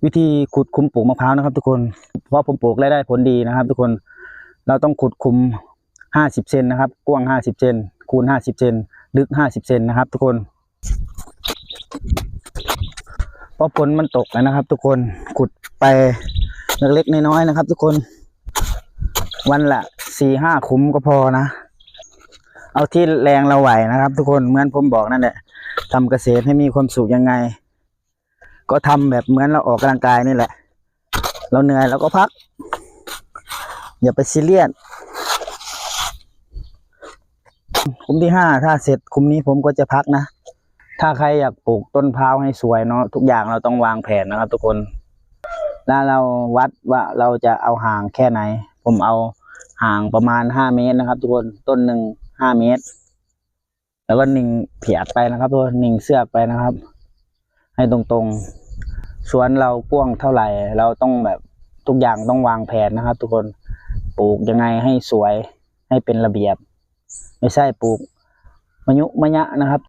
วิธีขุดคุมปลูกมะพร้าวนะครับทุกคนเพราะผมปลูกได้ผลดีนะครับทุกคนเราต้องขุดคุม50 เซนนะครับกว้าง50 เซนคูณ50 เซนลึก50 เซนนะครับทุกคนเพราะฝนมันตกนะครับ ทุกคนขุดไปเล็กๆน้อยๆนะครับทุกคนวันละ4-5 ขุมก็พอนะเอาที่แรงเราไหวนะครับทุกคนเหมือนผมบอกนั่นแหละทำเกษตรให้มีความสุขยังไงก็ทำแบบเหมือนเราออกกำลังกายนี่แหละเราเหนื่อยเราก็พักอย่าไปซีเรียสคุมที่5ถ้าเสร็จคุมนี้ผมก็จะพักนะถ้าใครอยากปลูกต้นพร้าวให้สวยเนาะทุกอย่างเราต้องวางแผนนะครับทุกคนแล้วเราวัดว่าเราจะเอาห่างแค่ไหนผมเอาห่างประมาณ5 เมตรนะครับทุกคนต้นหนึ่ง5 เมตรแล้วก็นิ่งเผียกไปนะครับทุกคนนิ่งเสือกไปนะครับให้ตรงๆสวนเรากว้างเท่าไหร่เราต้องแบบทุกอย่างต้องวางแผนนะครับทุกคนปลูกยังไงให้สวยให้เป็นระเบียบไม่ใช่ปลูกมะยุมะยะนะครับ